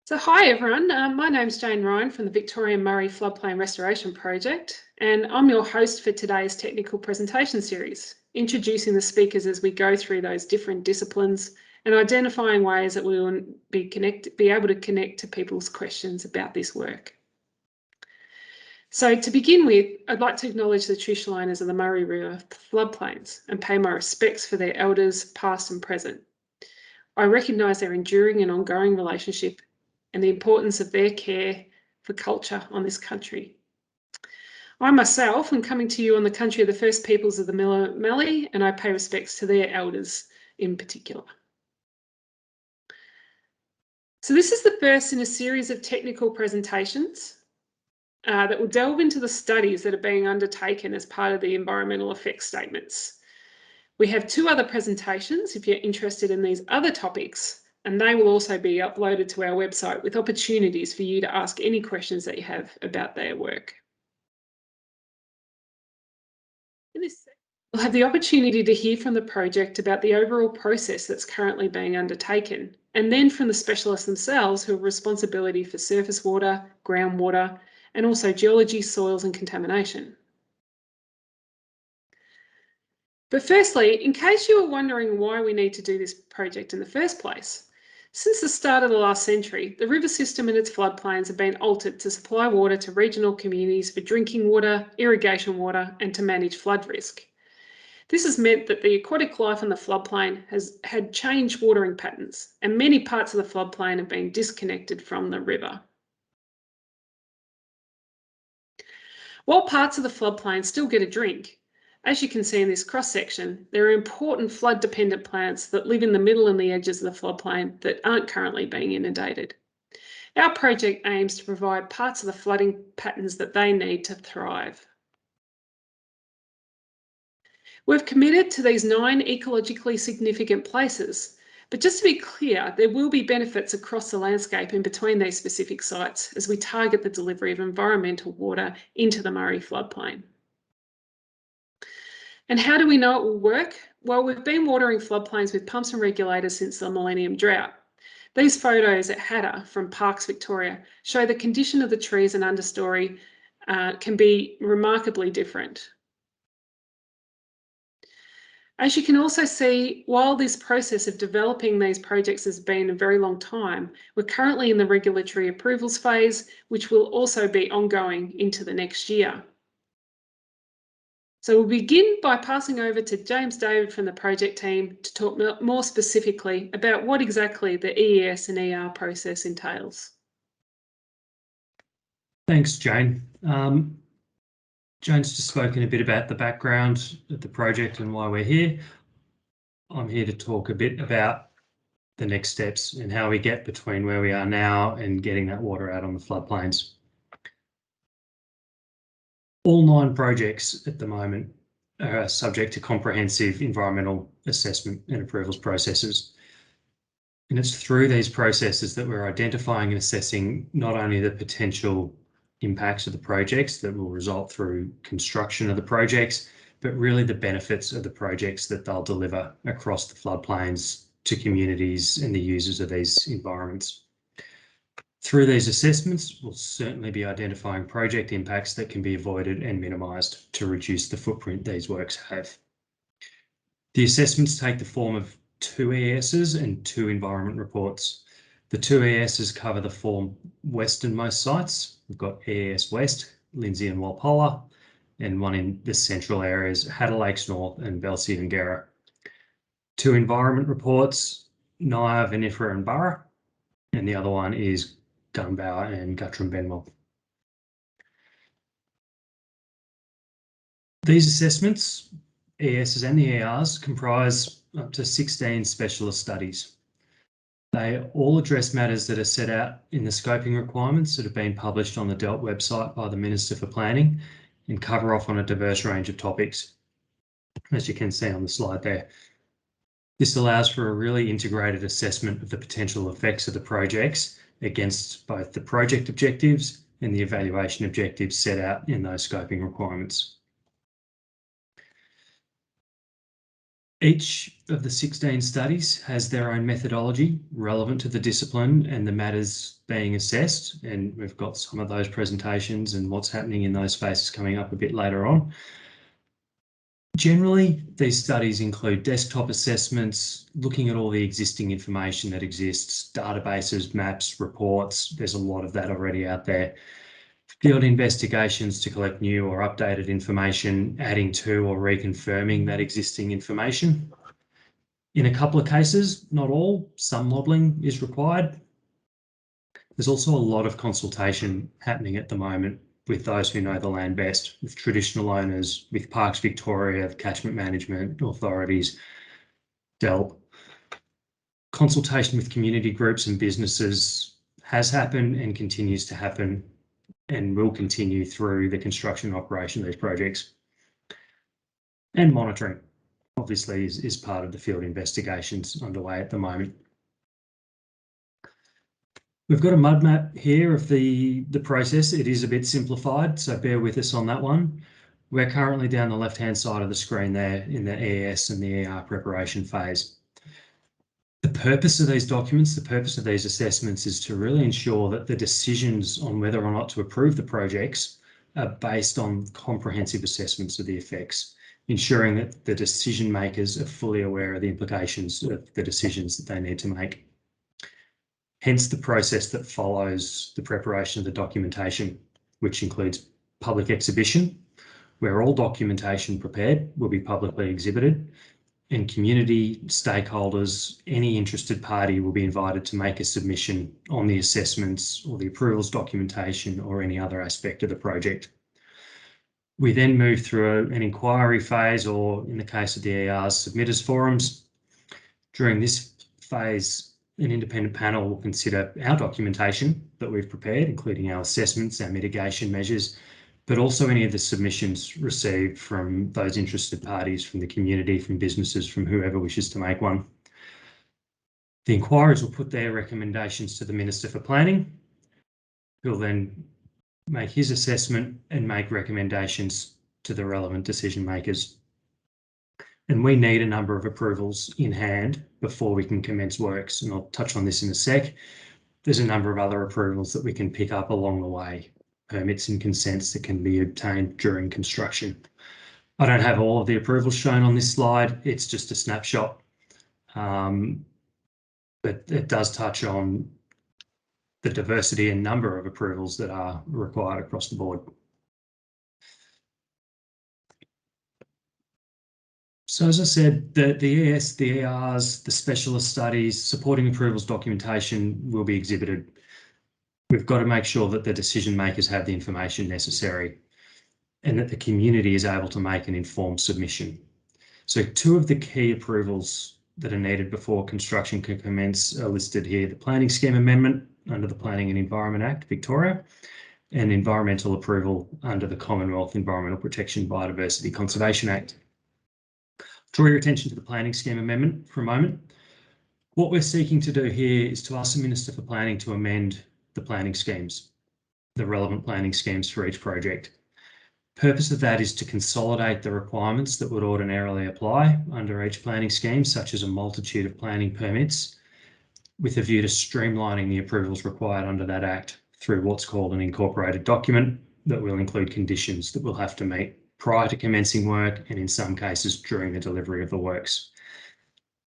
So hi everyone, my name's Jane Ryan from the Victorian Murray Floodplain Restoration Project, and I'm your host for today's technical presentation series, introducing the speakers as we go through those different disciplines and identifying ways that we will be able to connect to people's questions about this work. So to begin with, I'd like to acknowledge the traditional owners of the Murray River floodplains and pay my respects for their elders, past and present. I recognise their enduring and ongoing relationship and the importance of their care for culture on this country. I myself am coming to you on the country of the first peoples of the Miller Mallee, and I pay respects to their elders in particular. So this is the first in a series of technical presentations that will delve into the studies that are being undertaken as part of the environmental effects statements. We have two other presentations if you're interested in these other topics, and they will also be uploaded to our website with opportunities for you to ask any questions that you have about their work. In this, we'll have the opportunity to hear from the project about the overall process that's currently being undertaken, and then from the specialists themselves who have responsibility for surface water, groundwater, and also geology, soils and contamination. But firstly, in case you were wondering why we need to do this project in the first place, since the start of the last century, the river system and its floodplains have been altered to supply water to regional communities for drinking water, irrigation water, and to manage flood risk. This has meant that the aquatic life on the floodplain has had changed watering patterns, and many parts of the floodplain have been disconnected from the river. While parts of the floodplain still get a drink, as you can see in this cross-section, there are important flood-dependent plants that live in the middle and the edges of the floodplain that aren't currently being inundated. Our project aims to provide parts of the flooding patterns that they need to thrive. We've committed to these 9 ecologically significant places, but just to be clear, there will be benefits across the landscape in between these specific sites as we target the delivery of environmental water into the Murray floodplain. And how do we know it will work? Well, we've been watering floodplains with pumps and regulators since the millennium drought. These photos at Hatta from Parks Victoria show the condition of the trees and understory can be remarkably different. As you can also see, while this process of developing these projects has been a very long time, we're currently in the regulatory approvals phase, which will also be ongoing into the next year. So we'll begin by passing over to James David from the project team to talk more specifically about what exactly the EES and ER process entails. Thanks, Jane. Jane's just spoken a bit about the background of the project and why we're here. I'm here to talk a bit about the next steps and how we get between where we are now and getting that water out on the floodplains. All 9 projects at the moment are subject to comprehensive environmental assessment and approvals processes. And it's through these processes that we're identifying and assessing not only the potential impacts of the projects that will result through construction of the projects, but really the benefits of the projects that they'll deliver across the floodplains to communities and the users of these environments. Through these assessments, we'll certainly be identifying project impacts that can be avoided and minimised to reduce the footprint these works have. The assessments take the form of 2 ESs and 2 environment reports. The 2 ESs cover the 4 westernmost sites. We've got ES West, Lindsay and Walpolla, and one in the central areas, Hatta Lakes North and Belsey and Gera. 2 environment reports, Nyah, Vinifera and Burra, and the other one is Gunbower and Guttram Benwell. These assessments, ESs and the ERs, comprise up to 16 specialist studies. They all address matters that are set out in the scoping requirements that have been published on the DELT website by the Minister for Planning and cover off on a diverse range of topics, as you can see on the slide there. This allows for a really integrated assessment of the potential effects of the projects against both the project objectives and the evaluation objectives set out in those scoping requirements. Each of the 16 studies has their own methodology relevant to the discipline and the matters being assessed, and we've got some of those presentations and what's happening in those phases coming up a bit later on. Generally, these studies include desktop assessments, looking at all the existing information that exists, databases, maps, reports. There's a lot of that already out there. Field investigations to collect new or updated information, adding to or reconfirming that existing information. In a couple of cases, not all, some modelling is required. There's also a lot of consultation happening at the moment with those who know the land best, with traditional owners, with Parks Victoria, catchment management authorities, DELP. Consultation with community groups and businesses has happened and continues to happen and will continue through the construction and operation of these projects. And monitoring, obviously, is part of the field investigations underway at the moment. We've got a mud map here of the process. It is a bit simplified, so bear with us on that one. We're currently down the left-hand side of the screen there in the ES and the ER preparation phase. The purpose of these documents, the purpose of these assessments is to really ensure that the decisions on whether or not to approve the projects are based on comprehensive assessments of the effects, ensuring that the decision makers are fully aware of the implications of the decisions that they need to make. Hence the process that follows the preparation of the documentation, which includes public exhibition, where all documentation prepared will be publicly exhibited, and community stakeholders, any interested party will be invited to make a submission on the assessments or the approvals documentation or any other aspect of the project. We then move through an inquiry phase, or in the case of the ERs, submitters forums. During this phase, an independent panel will consider our documentation that we've prepared, including our assessments, our mitigation measures, but also any of the submissions received from those interested parties, from the community, from businesses, from whoever wishes to make one. The inquiries will put their recommendations to the Minister for Planning, who'll then make his assessment and make recommendations to the relevant decision makers. And we need a number of approvals in hand before we can commence works, and I'll touch on this in a sec. There's a number of other approvals that we can pick up along the way, permits and consents that can be obtained during construction. I don't have all of the approvals shown on this slide, it's just a snapshot, but it does touch on the diversity and number of approvals that are required across the board. So as I said, the ES, the ERs, the specialist studies, supporting approvals documentation will be exhibited. We've got to make sure that the decision makers have the information necessary and that the community is able to make an informed submission. So two of the key approvals that are needed before construction can commence are listed here: the Planning Scheme Amendment under the Planning and Environment Act, Victoria, and environmental approval under the Commonwealth Environmental Protection Biodiversity Conservation Act. Draw your attention to the Planning Scheme Amendment for a moment. What we're seeking to do here is to ask the Minister for Planning to amend the planning schemes, the relevant planning schemes for each project. Purpose of that is to consolidate the requirements that would ordinarily apply under each planning scheme, such as a multitude of planning permits, with a view to streamlining the approvals required under that Act through what's called an incorporated document that will include conditions that we'll have to meet prior to commencing work and in some cases during the delivery of the works.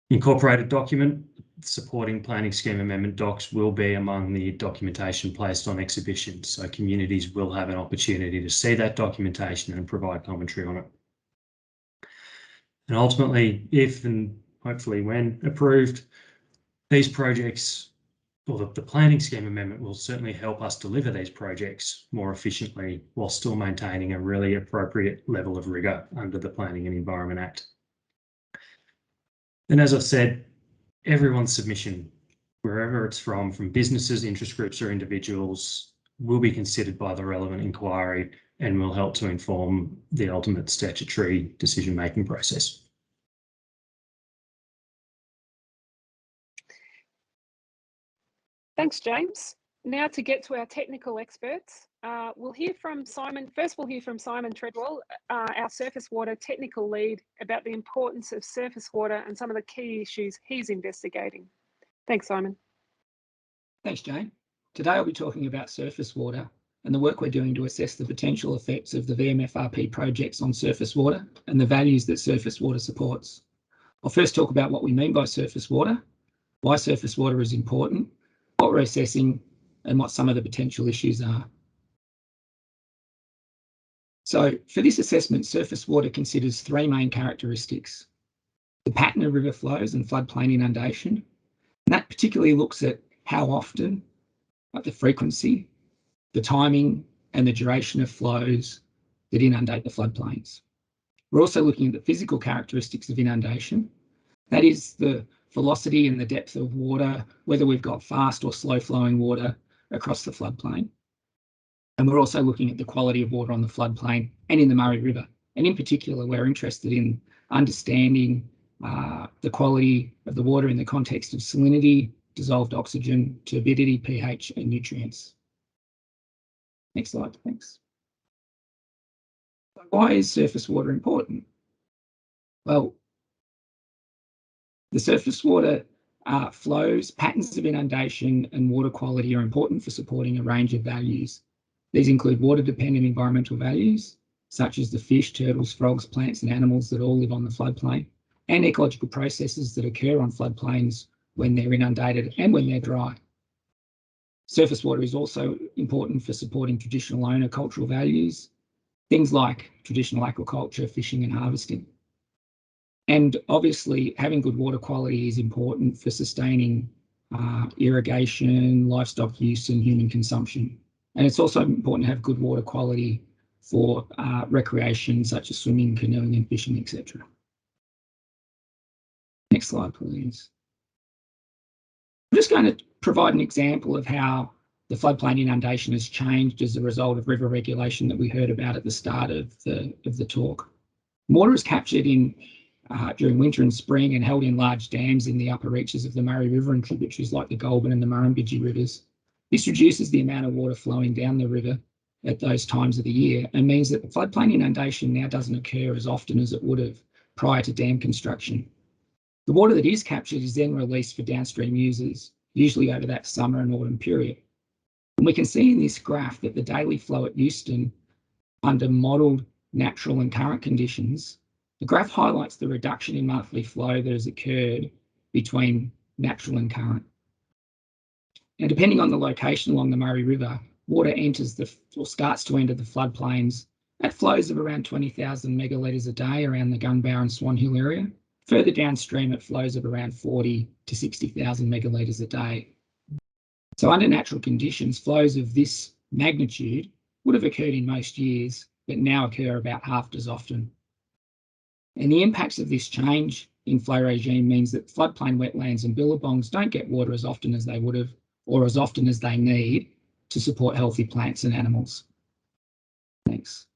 Incorporated document supporting planning scheme amendment docs will be among the documentation placed on exhibition, so communities will have an opportunity to see that documentation and provide commentary on it. And ultimately, if and hopefully when approved, these projects, or the planning scheme amendment, will certainly help us deliver these projects more efficiently while still maintaining a really appropriate level of rigour under the Planning and Environment Act. And as I've said, everyone's submission, wherever it's from businesses, interest groups or individuals, will be considered by the relevant inquiry and will help to inform the ultimate statutory decision-making process. Thanks, James. Now to get to our technical experts. we'll hear from Simon. First, we'll hear from Simon Treadwell, our surface water technical lead, about the importance of surface water and some of the key issues he's investigating. Thanks, Simon. Thanks, Jane. Today I'll be talking about surface water and the work we're doing to assess the potential effects of the VMFRP projects on surface water and the values that surface water supports. I'll first talk about what we mean by surface water, why surface water is important, what we're assessing, and what some of the potential issues are. So for this assessment, surface water considers three main characteristics: the pattern of river flows and floodplain inundation. And that particularly looks at how often, like the frequency, the timing, and the duration of flows that inundate the floodplains. We're also looking at the physical characteristics of inundation. That is the velocity and the depth of water, whether we've got fast or slow flowing water across the floodplain. And we're also looking at the quality of water on the floodplain and in the Murray River. And in particular, we're interested in understanding the quality of the water in the context of salinity, dissolved oxygen, turbidity, pH, and nutrients. Next slide, thanks. Why is surface water important? Well, the surface water flows, patterns of inundation, and water quality are important for supporting a range of values. These include water-dependent environmental values, such as the fish, turtles, frogs, plants, and animals that all live on the floodplain, and ecological processes that occur on floodplains when they're inundated and when they're dry. Surface water is also important for supporting traditional owner cultural values, things like traditional aquaculture, fishing, and harvesting. And obviously, having good water quality is important for sustaining irrigation, livestock use, and human consumption. And it's also important to have good water quality for recreation, such as swimming, canoeing, and fishing, etc. Next slide, please. I'm just going to provide an example of how the floodplain inundation has changed as a result of river regulation that we heard about at the start of the talk. Water is captured during winter and spring and held in large dams in the upper reaches of the Murray River and tributaries like the Goulburn and the Murrumbidgee rivers. This reduces the amount of water flowing down the river at those times of the year and means that the floodplain inundation now doesn't occur as often as it would have prior to dam construction. The water that is captured is then released for downstream users, usually over that summer and autumn period. And we can see in this graph that the daily flow at Euston under modelled natural and current conditions, the graph highlights the reduction in monthly flow that has occurred between natural and current. Now, depending on the location along the Murray River, water enters or starts to enter the floodplains at flows of around 20,000 megalitres a day around the Gunbower and Swan Hill area. Further downstream, it flows of around 40 to 60,000 megalitres a day. So under natural conditions, flows of this magnitude would have occurred in most years, but now occur about half as often. And the impacts of this change in flow regime means that floodplain wetlands and billabongs don't get water as often as they would have, or as often as they need to support healthy plants and animals. Thanks.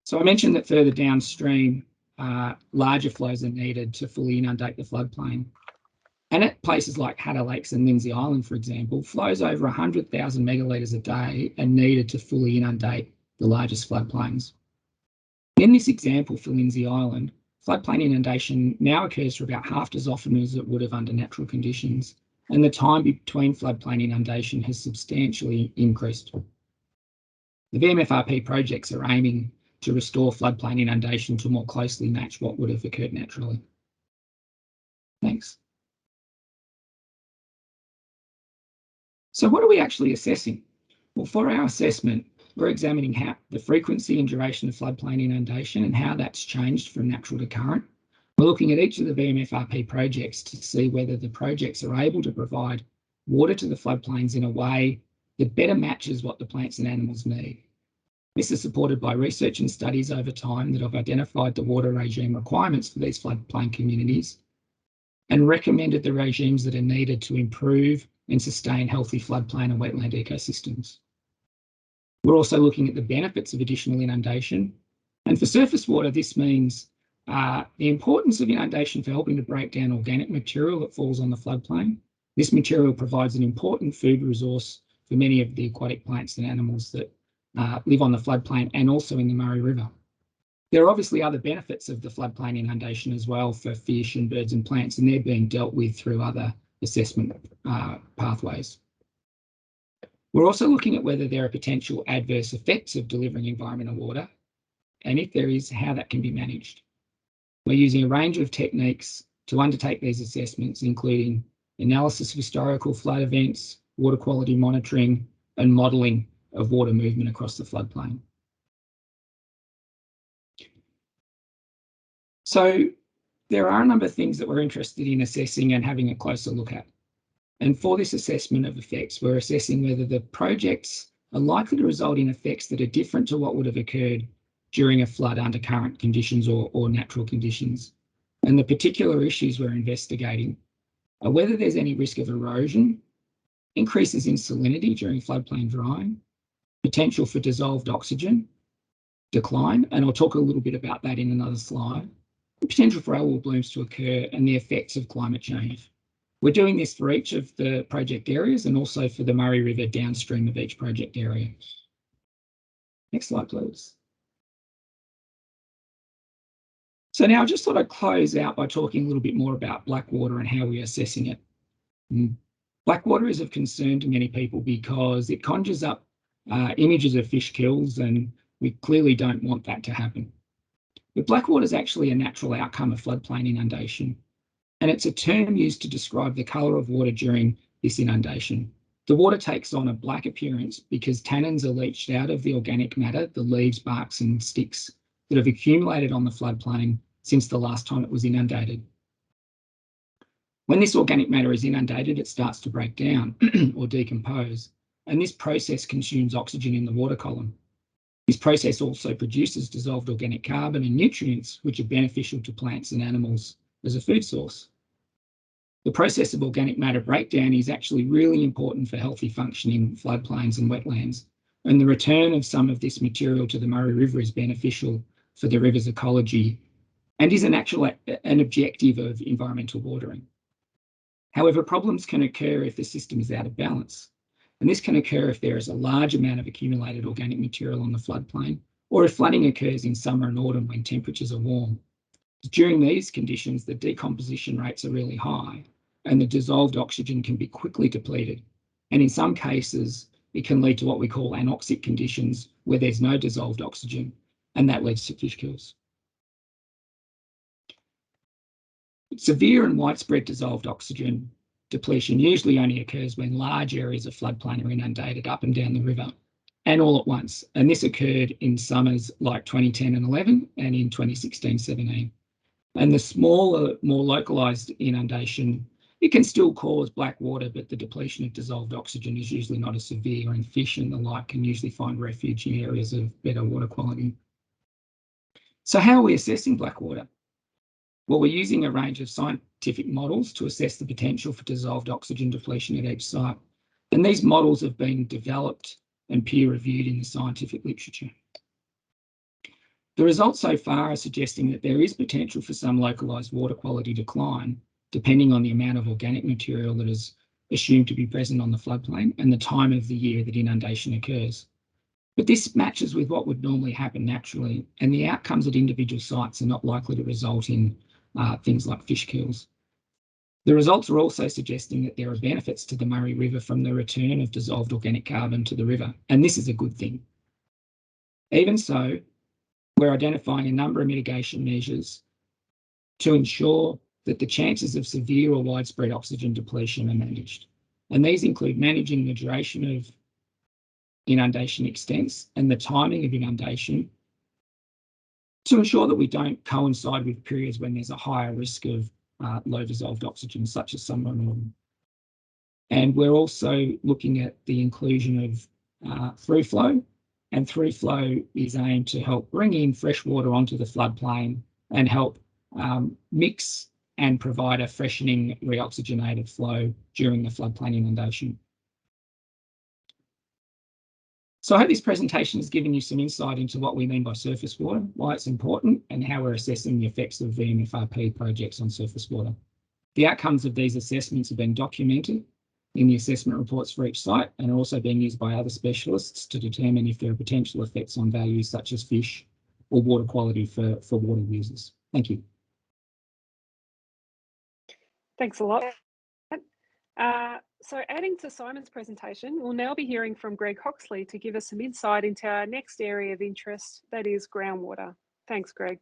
So I mentioned that further downstream, larger flows are needed to fully inundate the floodplain. And at places like Hatter Lakes and Lindsay Island, for example, flows over 100,000 megalitres a day are needed to fully inundate the largest floodplains. In this example for Lindsay Island, floodplain inundation now occurs for about half as often as it would have under natural conditions, and the time between floodplain inundation has substantially increased. The VMFRP projects are aiming to restore floodplain inundation to more closely match what would have occurred naturally. Thanks. So what are we actually assessing? Well, for our assessment, we're examining how the frequency and duration of floodplain inundation and how that's changed from natural to current. We're looking at each of the VMFRP projects to see whether the projects are able to provide water to the floodplains in a way that better matches what the plants and animals need. This is supported by research and studies over time that have identified the water regime requirements for these floodplain communities and recommended the regimes that are needed to improve and sustain healthy floodplain and wetland ecosystems. We're also looking at the benefits of additional inundation. And for surface water, this means the importance of inundation for helping to break down organic material that falls on the floodplain. This material provides an important food resource for many of the aquatic plants and animals that live on the floodplain and also in the Murray River. There are obviously other benefits of the floodplain inundation as well for fish and birds and plants, and they're being dealt with through other assessment pathways. We're also looking at whether there are potential adverse effects of delivering environmental water, and if there is, how that can be managed. We're using a range of techniques to undertake these assessments, including analysis of historical flood events, water quality monitoring, and modelling of water movement across the floodplain. So there are a number of things that we're interested in assessing and having a closer look at. And for this assessment of effects, we're assessing whether the projects are likely to result in effects that are different to what would have occurred during a flood under current conditions or natural conditions. And the particular issues we're investigating are whether there's any risk of erosion, increases in salinity during floodplain drying, potential for dissolved oxygen decline, and I'll talk a little bit about that in another slide, the potential for algal blooms to occur, and the effects of climate change. We're doing this for each of the project areas and also for the Murray River downstream of each project area. Next slide, please. So now I just thought I'd close out by talking a little bit more about Blackwater and how we're assessing it. Blackwater is of concern to many people because it conjures up images of fish kills, and we clearly don't want that to happen. But Blackwater is actually a natural outcome of floodplain inundation, and it's a term used to describe the colour of water during this inundation. The water takes on a black appearance because tannins are leached out of the organic matter, the leaves, barks and sticks that have accumulated on the floodplain since the last time it was inundated. When this organic matter is inundated, it starts to break down or decompose, and this process consumes oxygen in the water column. This process also produces dissolved organic carbon and nutrients, which are beneficial to plants and animals as a food source. The process of organic matter breakdown is actually really important for healthy functioning floodplains and wetlands, and the return of some of this material to the Murray River is beneficial for the river's ecology and is an objective of environmental watering. However, problems can occur if the system is out of balance, and this can occur if there is a large amount of accumulated organic material on the floodplain, or if flooding occurs in summer and autumn when temperatures are warm. During these conditions, the decomposition rates are really high, and the dissolved oxygen can be quickly depleted. And in some cases, it can lead to what we call anoxic conditions, where there's no dissolved oxygen, and that leads to fish kills. Severe and widespread dissolved oxygen depletion usually only occurs when large areas of floodplain are inundated up and down the river, and all at once. And this occurred in summers like 2010 and 11 and in 2016-17. And the smaller, more localised inundation, it can still cause black water, but the depletion of dissolved oxygen is usually not as severe, and fish and the like can usually find refuge in areas of better water quality. So how are we assessing black water? Well, we're using a range of scientific models to assess the potential for dissolved oxygen depletion at each site. And these models have been developed and peer-reviewed in the scientific literature. The results so far are suggesting that there is potential for some localised water quality decline, depending on the amount of organic material that is assumed to be present on the floodplain and the time of the year that inundation occurs. But this matches with what would normally happen naturally, and the outcomes at individual sites are not likely to result in things like fish kills. The results are also suggesting that there are benefits to the Murray River from the return of dissolved organic carbon to the river, and this is a good thing. Even so, we're identifying a number of mitigation measures to ensure that the chances of severe or widespread oxygen depletion are managed. And these include managing the duration of inundation extents and the timing of inundation to ensure that we don't coincide with periods when there's a higher risk of low dissolved oxygen, such as summer and autumn. And we're also looking at the inclusion of through flow, and through flow is aimed to help bring in fresh water onto the floodplain and help mix and provide a freshening reoxygenated flow during the floodplain inundation. So I hope this presentation has given you some insight into what we mean by surface water, why it's important, and how we're assessing the effects of VMFRP projects on surface water. The outcomes of these assessments have been documented, in the assessment reports for each site, and are also being used by other specialists to determine if there are potential effects on values such as fish or water quality for water users. Thank you. Thanks a lot. So adding to Simon's presentation, we'll now be hearing from Greg Hoxley to give us some insight into our next area of interest, that is groundwater. Thanks, Greg.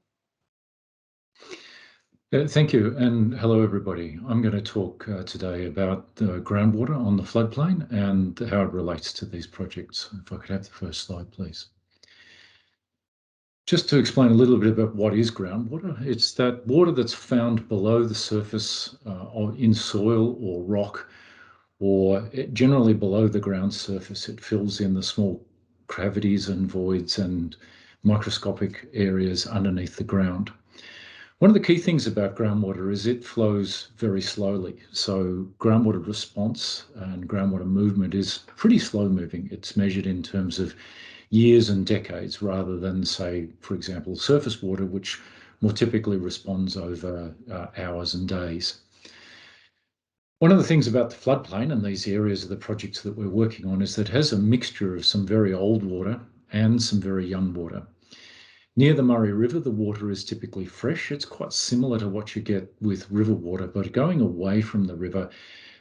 Thank you, and hello everybody. I'm going to talk today about groundwater on the floodplain and how it relates to these projects. If I could have the first slide, please. Just to explain a little bit about what is groundwater, it's that water that's found below the surface or in soil or rock, or generally below the ground surface. It fills in the small cavities and voids and microscopic areas underneath the ground. One of the key things about groundwater is it flows very slowly. So groundwater response and groundwater movement is pretty slow moving. It's measured in terms of years and decades rather than, say, for example, surface water, which more typically responds over hours and days. One of the things about the floodplain and these areas of the projects that we're working on is that it has a mixture of some very old water and some very young water. Near the Murray River, the water is typically fresh. It's quite similar to what you get with river water, but going away from the river,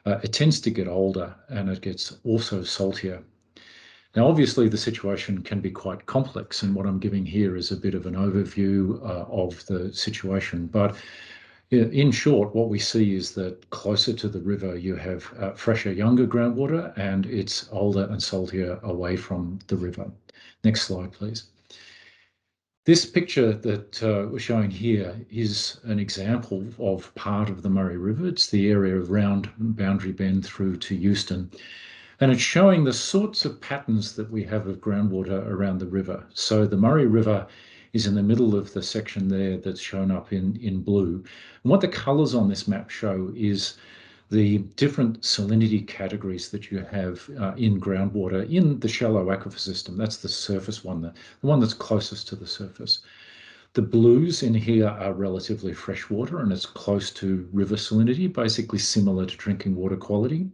it tends to get older and it gets also saltier. Now, obviously, the situation can be quite complex, and what I'm giving here is a bit of an overview of the situation. But in short, what we see is that closer to the river, you have fresher, younger groundwater, and it's older and saltier away from the river. Next slide, please. This picture that we're showing here is an example of part of the Murray River. It's the area around Boundary Bend through to Euston. And it's showing the sorts of patterns that we have of groundwater around the river. So the Murray River is in the middle of the section there that's shown up in blue. And what the colours on this map show is the different salinity categories that you have in groundwater in the shallow aquifer system. That's the surface one, the one that's closest to the surface. The blues in here are relatively fresh water and it's close to river salinity, basically similar to drinking water quality.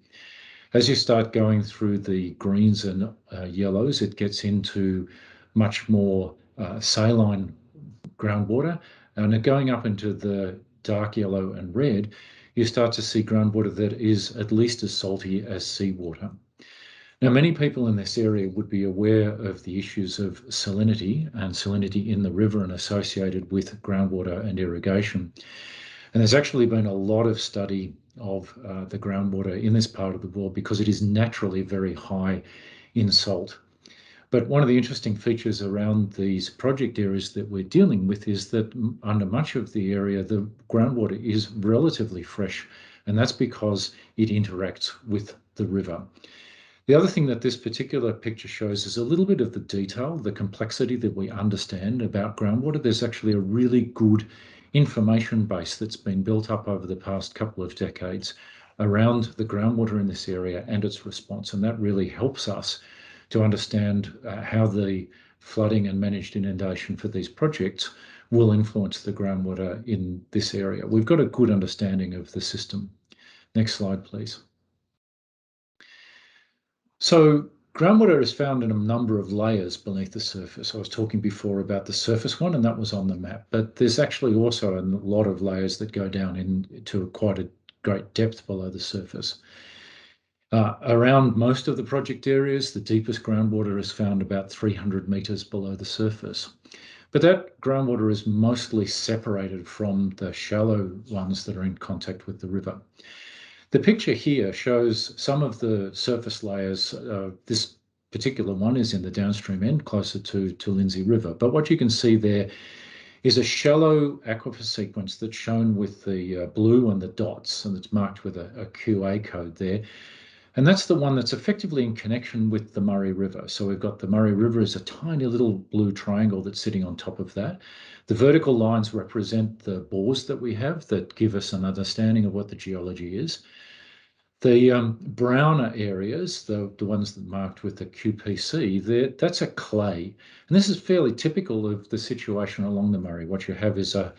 As you start going through the greens and yellows, it gets into much more saline groundwater, and going up into the dark yellow and red, you start to see groundwater that is at least as salty as seawater. Now, many people in this area would be aware of the issues of salinity and salinity in the river and associated with groundwater and irrigation. And there's actually been a lot of study of the groundwater in this part of the world because it is naturally very high in salt. But one of the interesting features around these project areas that we're dealing with is that under much of the area, the groundwater is relatively fresh, and that's because it interacts with the river. The other thing that this particular picture shows is a little bit of the detail, the complexity that we understand about groundwater. There's actually a really good information base that's been built up over the past couple of decades around the groundwater in this area and its response, and that really helps us to understand how the flooding and managed inundation for these projects will influence the groundwater in this area. We've got a good understanding of the system. Next slide, please. So groundwater is found in a number of layers beneath the surface. I was talking before about the surface one, and that was on the map, but there's actually also a lot of layers that go down into quite a great depth below the surface. Around most of the project areas, the deepest groundwater is found about 300 metres below the surface. But that groundwater is mostly separated from the shallow ones that are in contact with the river. The picture here shows some of the surface layers. This particular one is in the downstream end, closer to Lindsay River. But what you can see there is a shallow aquifer sequence that's shown with the blue and the dots, and it's marked with a QA code there. And that's the one that's effectively in connection with the Murray River. So we've got the Murray River as a tiny little blue triangle that's sitting on top of that. The vertical lines represent the bores that we have that give us an understanding of what the geology is. The browner areas, the ones that are marked with the QPC, that's a clay. And this is fairly typical of the situation along the Murray. What you have is a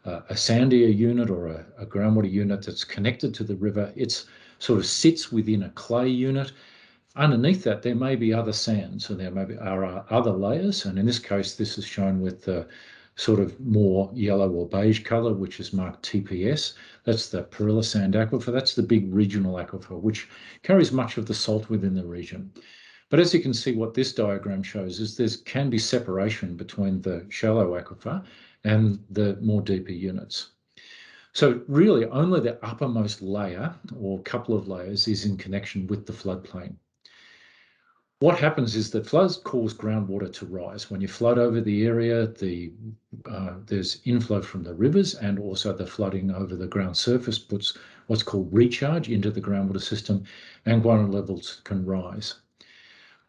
sandier unit or a groundwater unit that's connected to the river. It's sort of sits within a clay unit. Underneath that, there may be other sands, so there are other layers. And in this case, this is shown with the sort of more yellow or beige color, which is marked TPS. That's the Perilla Sand Aquifer. That's the big regional aquifer, which carries much of the salt within the region. But as you can see, what this diagram shows is there can be separation between the shallow aquifer and the more deeper units. So really only the uppermost layer or couple of layers is in connection with the floodplain. What happens is that floods cause groundwater to rise. When you flood over the area, there's inflow from the rivers, and also the flooding over the ground surface puts what's called recharge into the groundwater system, and groundwater levels can rise.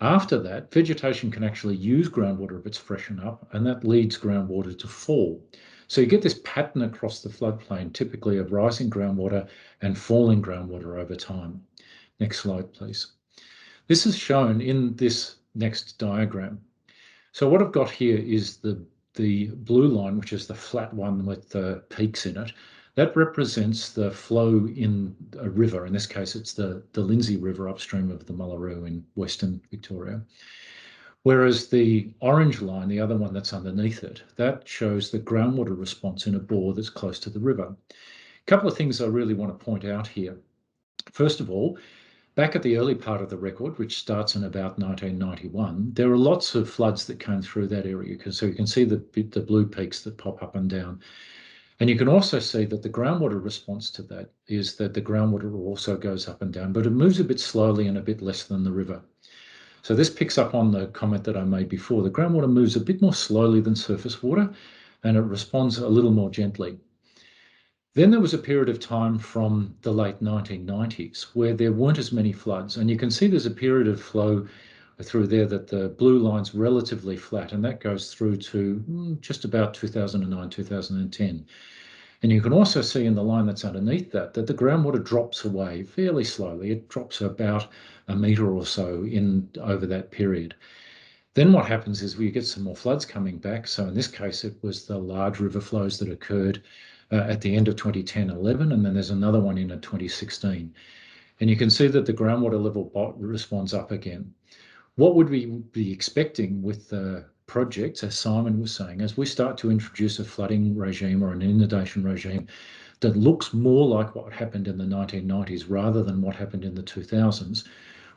After that, vegetation can actually use groundwater if it's freshened up, and that leads groundwater to fall. So you get this pattern across the floodplain, typically of rising groundwater and falling groundwater over time. Next slide, please. This is shown in this next diagram. So what I've got here is the blue line, which is the flat one with the peaks in it. That represents the flow in a river. In this case, it's the Lindsay River upstream of the Mullaroo in Western Victoria. Whereas the orange line, the other one that's underneath it, that shows the groundwater response in a bore that's close to the river. A couple of things I really want to point out here. First of all, back at the early part of the record, which starts in about 1991, there are lots of floods that came through that area. So you can see the blue peaks that pop up and down. And you can also see that the groundwater response to that is that the groundwater also goes up and down, but it moves a bit slowly and a bit less than the river. So this picks up on the comment that I made before. The groundwater moves a bit more slowly than surface water, and it responds a little more gently. Then there was a period of time from the late 1990s where there weren't as many floods. And you can see there's a period of flow through there that the blue line's relatively flat, and that goes through to just about 2009, 2010. And you can also see in the line that's underneath that the groundwater drops away fairly slowly. It drops about a metre or so over that period. Then what happens is we get some more floods coming back. So in this case, it was the large river flows that occurred at the end of 2010-11, and then there's another one in 2016. And you can see that the groundwater level responds up again. What would we be expecting with the projects, as Simon was saying, as we start to introduce a flooding regime or an inundation regime that looks more like what happened in the 1990s rather than what happened in the 2000s,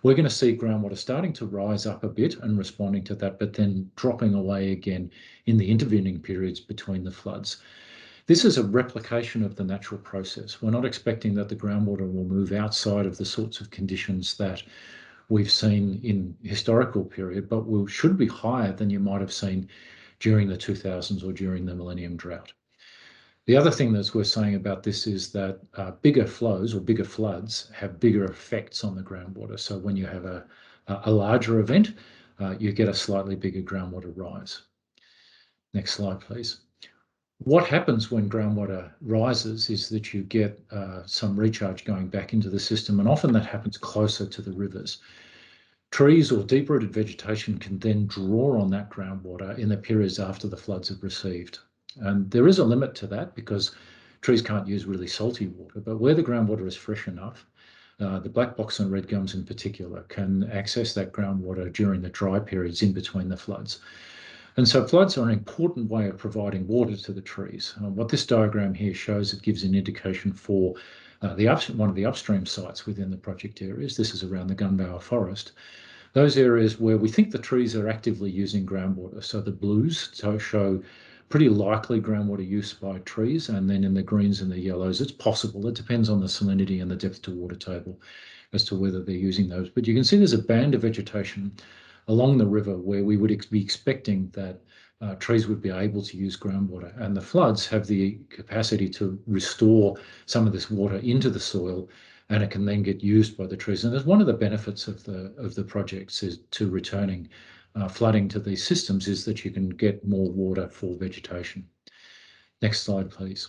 we're going to see groundwater starting to rise up a bit and responding to that, but then dropping away again in the intervening periods between the floods. This is a replication of the natural process. We're not expecting that the groundwater will move outside of the sorts of conditions that we've seen in historical period, but should be higher than you might have seen during the 2000s or during the Millennium Drought. The other thing that's worth saying about this is that bigger flows or bigger floods have bigger effects on the groundwater. So when you have a larger event, you get a slightly bigger groundwater rise. Next slide, please. What happens when groundwater rises is that you get some recharge going back into the system, and often that happens closer to the rivers. Trees or deep-rooted vegetation can then draw on that groundwater in the periods after the floods have received. And there is a limit to that because trees can't use really salty water, but where the groundwater is fresh enough, the black box and red gums in particular can access that groundwater during the dry periods in between the floods. And so floods are an important way of providing water to the trees. What this diagram here shows, it gives an indication for one of the upstream sites within the project areas. This is around the Gunbower Forest. Those areas where we think the trees are actively using groundwater. So the blues show pretty likely groundwater use by trees, and then in the greens and the yellows, it's possible. It depends on the salinity and the depth to water table as to whether they're using those. But you can see there's a band of vegetation along the river where we would be expecting that trees would be able to use groundwater, and the floods have the capacity to restore some of this water into the soil, and it can then get used by the trees. And that's one of the benefits of the projects is to returning flooding to these systems is that you can get more water for vegetation. Next slide, please.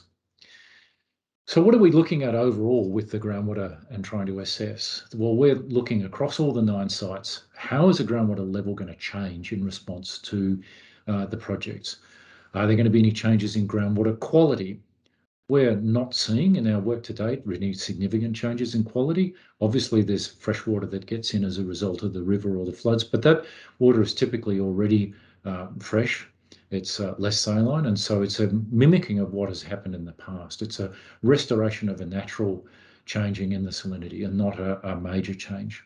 So what are we looking at overall with the groundwater and trying to assess? Well, we're looking across all the 9 sites. How is the groundwater level going to change in response to the projects? Are there going to be any changes in groundwater quality? We're not seeing in our work to date really significant changes in quality. Obviously, there's fresh water that gets in as a result of the river or the floods, but that water is typically already fresh. It's less saline, and so it's a mimicking of what has happened in the past. It's a restoration of a natural changing in the salinity and not a major change.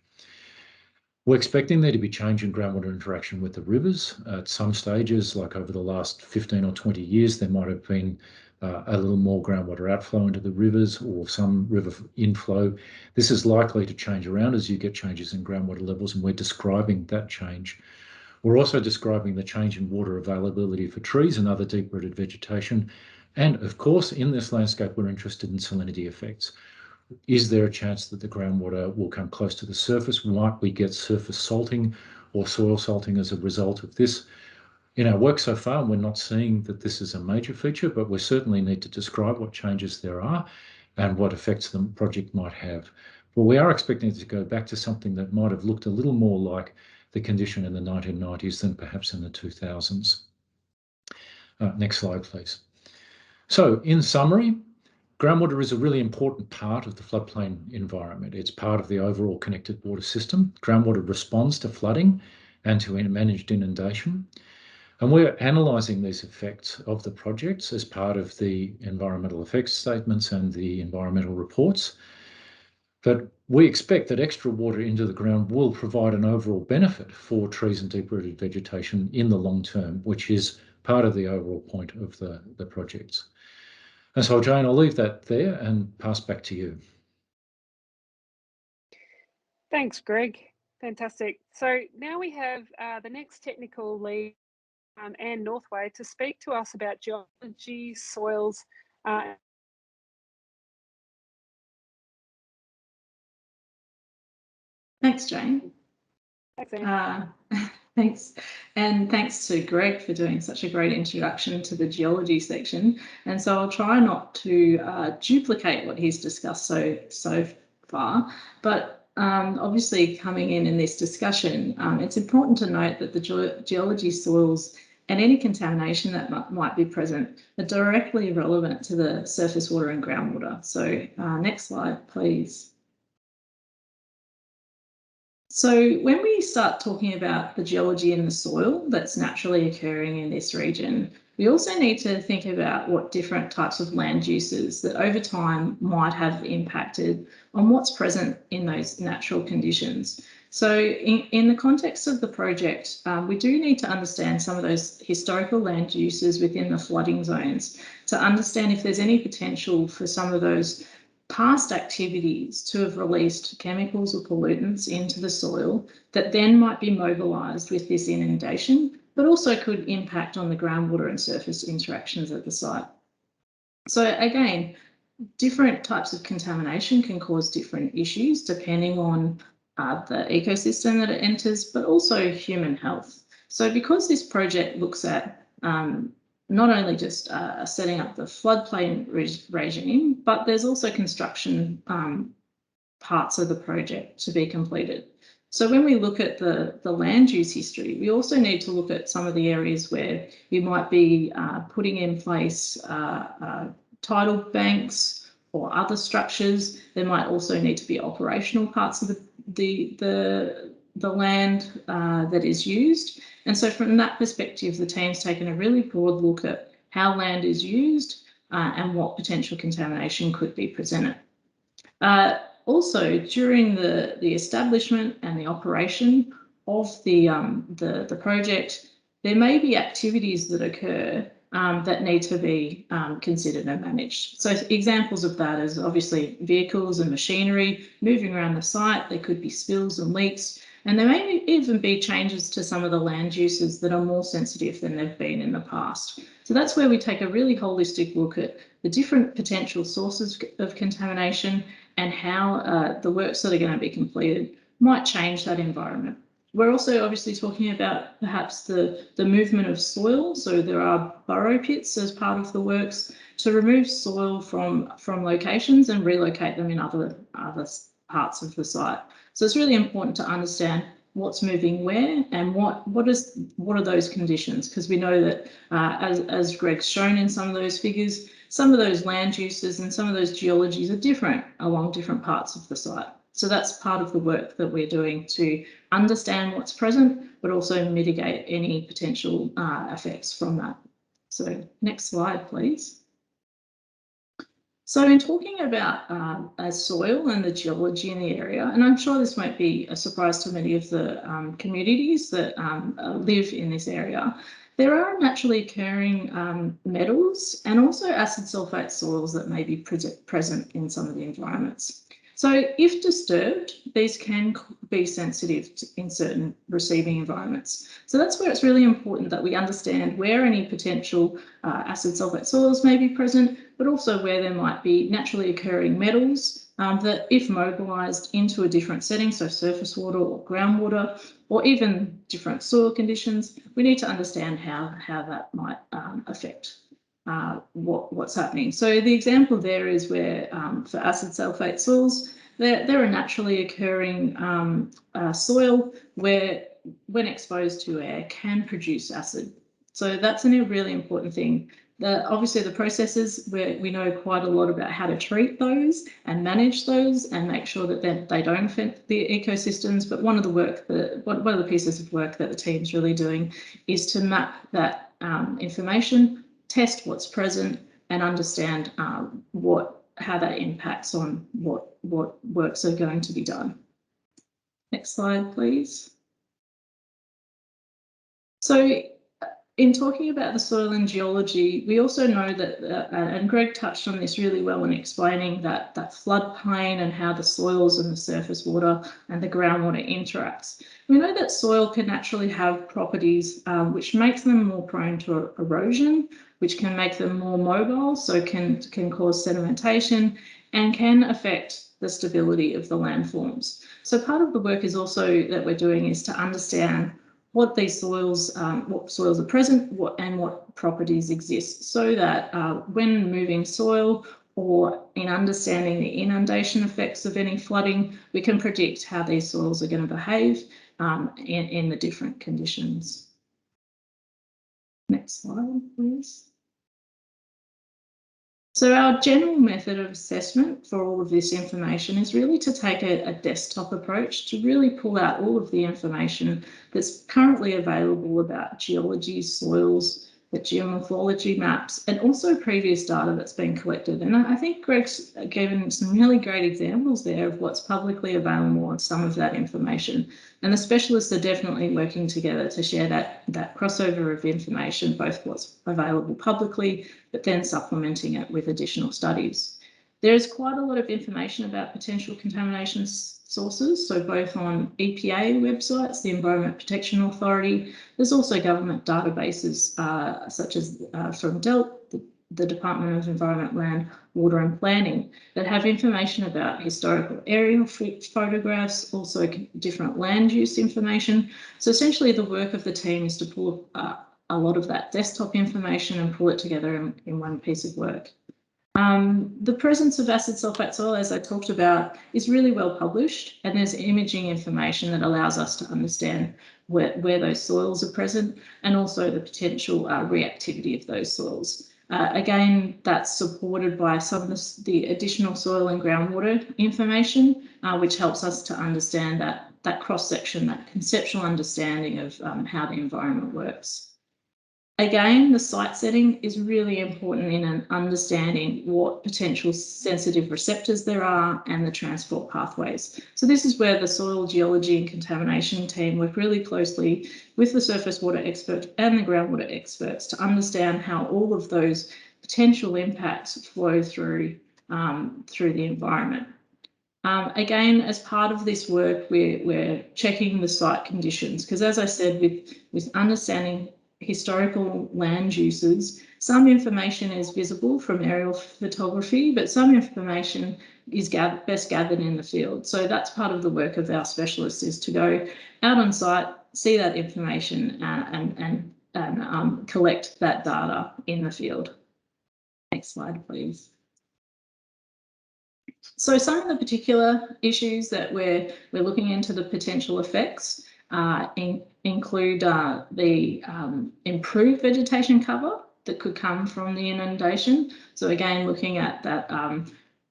We're expecting there to be change in groundwater interaction with the rivers. At some stages, like over the last 15 or 20 years, there might have been a little more groundwater outflow into the rivers or some river inflow. This is likely to change around as you get changes in groundwater levels, and we're describing that change. We're also describing the change in water availability for trees and other deep-rooted vegetation. And of course, in this landscape, we're interested in salinity effects. Is there a chance that the groundwater will come close to the surface? Might we get surface salting or soil salting as a result of this? In our work so far, we're not seeing that this is a major feature, but we certainly need to describe what changes there are and what effects the project might have. But we are expecting it to go back to something that might have looked a little more like the condition in the 1990s than perhaps in the 2000s. Next slide, please. So in summary, groundwater is a really important part of the floodplain environment. It's part of the overall connected water system. Groundwater responds to flooding and to managed inundation. And we're analysing these effects of the projects as part of the environmental effects statements and the environmental reports. But we expect that extra water into the ground will provide an overall benefit for trees and deep-rooted vegetation in the long term, which is part of the overall point of the projects. And so, Jane, I'll leave that there and pass back to you. Thanks, Greg. Fantastic. So now we have the next technical lead, Anne Northway, to speak to us about geology, soils. Thanks, Jane. Thanks, Anne. Thanks. And thanks to Greg for doing such a great introduction to the geology section. And so I'll try not to duplicate what he's discussed so far, but obviously coming in this discussion, it's important to note that the geology, soils and any contamination that might be present are directly relevant to the surface water and groundwater. So next slide, please. So when we start talking about the geology in the soil that's naturally occurring in this region, we also need to think about what different types of land uses that over time might have impacted on what's present in those natural conditions. So in the context of the project, we do need to understand some of those historical land uses within the flooding zones to understand if there's any potential for some of those past activities to have released chemicals or pollutants into the soil that then might be mobilised with this inundation, but also could impact on the groundwater and surface interactions at the site. So again, different types of contamination can cause different issues depending on the ecosystem that it enters, but also human health. So because this project looks at not only just setting up the floodplain regime, but there's also construction parts of the project to be completed. So when we look at the land use history, we also need to look at some of the areas where you might be putting in place tidal banks or other structures. There might also need to be operational parts of the land that is used. And so from that perspective, the team's taken a really broad look at how land is used and what potential contamination could be presented. Also, during the establishment and the operation of the project, there may be activities that occur that need to be considered and managed. So examples of that is obviously vehicles and machinery moving around the site. There could be spills and leaks, and there may even be changes to some of the land uses that are more sensitive than they've been in the past. So that's where we take a really holistic look at the different potential sources of contamination and how the works that are going to be completed might change that environment. We're also obviously talking about perhaps the movement of soil. So there are burrow pits as part of the works to remove soil from locations and relocate them in other parts of the site. So it's really important to understand what's moving where and what are those conditions, because we know that as Greg's shown in some of those figures, some of those land uses and some of those geologies are different along different parts of the site. So that's part of the work that we're doing to understand what's present, but also mitigate any potential effects from that. So next slide, please. So in talking about soil and the geology in the area, and I'm sure this won't be a surprise to many of the communities that live in this area, there are naturally occurring metals and also acid sulfate soils that may be present in some of the environments. So if disturbed, these can be sensitive in certain receiving environments. So that's where it's really important that we understand where any potential acid sulfate soils may be present, but also where there might be naturally occurring metals that if mobilised into a different setting, so surface water or groundwater, or even different soil conditions, we need to understand how that might affect what's happening. So the example there is where for acid sulfate soils, they're a naturally occurring soil where when exposed to air can produce acid. So that's a really important thing. Obviously the processes where we know quite a lot about how to treat those and manage those and make sure that they don't affect the ecosystems. But one of the pieces of work that the team's really doing is to map that information, test what's present, and understand how that impacts on what works are going to be done. Next slide, please. So in talking about the soil and geology, we also know that, and Greg touched on this really well in explaining that floodplain and how the soils and the surface water and the groundwater interacts. We know that soil can naturally have properties which makes them more prone to erosion, which can make them more mobile, so can cause sedimentation and can affect the stability of the landforms. So part of the work is also that we're doing is to understand what these soils, what soils are present, and what properties exist, so that when moving soil or in understanding the inundation effects of any flooding, we can predict how these soils are going to behave in the different conditions. Next slide, please. So our general method of assessment for all of this information is really to take a desktop approach to really pull out all of the information that's currently available about geology, soils, the geomorphology maps, and also previous data that's been collected. And I think Greg's given some really great examples there of what's publicly available and some of that information. And the specialists are definitely working together to share that crossover of information, both what's available publicly, but then supplementing it with additional studies. There is quite a lot of information about potential contamination sources, so both on EPA websites, the Environment Protection Authority. There's also government databases such as from DELT, the Department of Environment, Land, Water and Planning, that have information about historical aerial photographs, also different land use information. So essentially the work of the team is to pull a lot of that desktop information and pull it together in one piece of work. The presence of acid sulfate soil, as I talked about, is really well published, and there's imaging information that allows us to understand where those soils are present and also the potential reactivity of those soils. Again, that's supported by some of the additional soil and groundwater information, which helps us to understand that cross-section, that conceptual understanding of how the environment works. Again, the site setting is really important in understanding what potential sensitive receptors there are and the transport pathways. So this is where the soil geology and contamination team work really closely with the surface water expert and the groundwater experts to understand how all of those potential impacts flow through the environment. Again, as part of this work, we're checking the site conditions, because as I said, with understanding historical land uses, some information is visible from aerial photography, but some information is best gathered in the field. So that's part of the work of our specialists, is to go out on site, see that information and collect that data in the field. Next slide, please. So some of the particular issues that we're looking into the potential effects include the improved vegetation cover that could come from the inundation. So again, looking at that,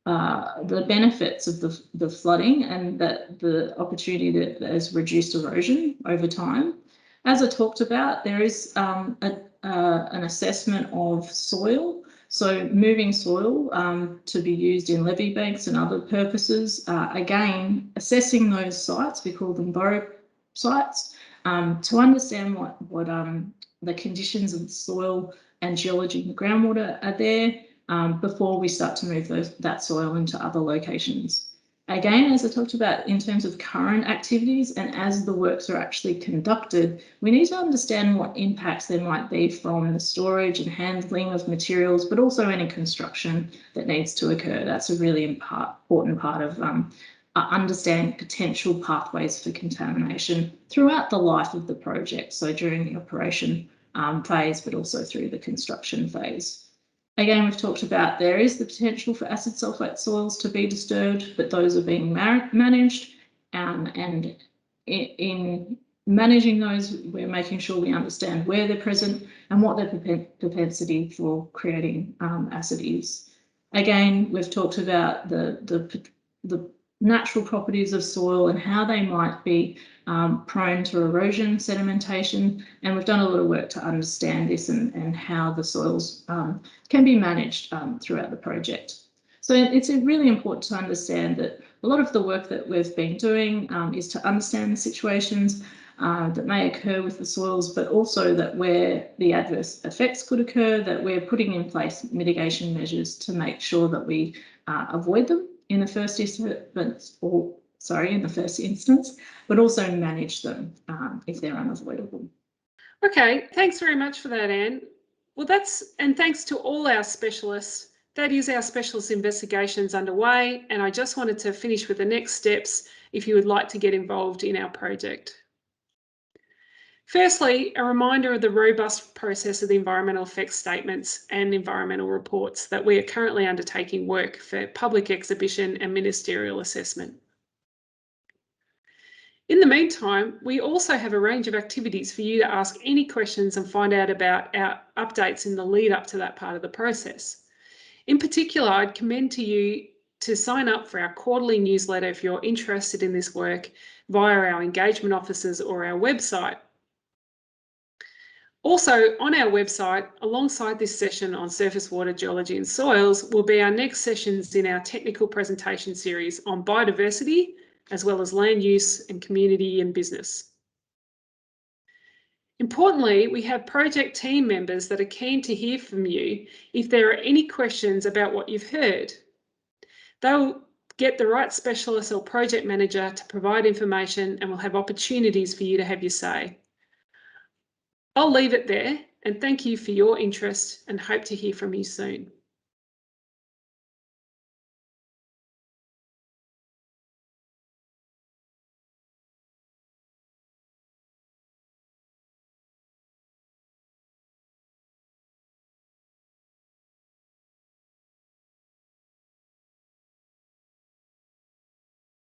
the benefits of the flooding and that the opportunity that there's reduced erosion over time. As I talked about, there is an assessment of soil. So moving soil to be used in levee banks and other purposes. Again, assessing those sites, we call them borrow sites, to understand what the conditions of the soil and geology and groundwater are there before we start to move that soil into other locations. Again, as I talked about in terms of current activities and as the works are actually conducted, we need to understand what impacts there might be from the storage and handling of materials, but also any construction that needs to occur. That's a really important part of understanding potential pathways for contamination throughout the life of the project. So during the operation phase, but also through the construction phase. Again, we've talked about there is the potential for acid sulfate soils to be disturbed, but those are being managed. And in managing those, we're making sure we understand where they're present and what their propensity for creating acid is. Again, we've talked about the natural properties of soil and how they might be prone to erosion, sedimentation, and we've done a lot of work to understand this and how the soils can be managed throughout the project. So it's really important to understand that a lot of the work that we've been doing is to understand the situations that may occur with the soils, but also that where the adverse effects could occur, that we're putting in place mitigation measures to make sure that we avoid them in the first instance, but also manage them if they're unavoidable. Okay, thanks very much for that, Anne. Well, and thanks to all our specialists. That is our specialist investigations underway, and I just wanted to finish with the next steps if you would like to get involved in our project. Firstly, a reminder of the robust process of the environmental effects statements and environmental reports that we are currently undertaking work for public exhibition and ministerial assessment. In the meantime, we also have a range of activities for you to ask any questions and find out about our updates in the lead up to that part of the process. In particular, I'd commend to you to sign up for our quarterly newsletter if you're interested in this work via our engagement offices or our website. Also, on our website, alongside this session on surface water, geology and soils, will be our next sessions in our technical presentation series on biodiversity, as well as land use and community and business. Importantly, we have project team members that are keen to hear from you if there are any questions about what you've heard. They'll get the right specialist or project manager to provide information and will have opportunities for you to have your say. I'll leave it there and thank you for your interest and hope to hear from you soon.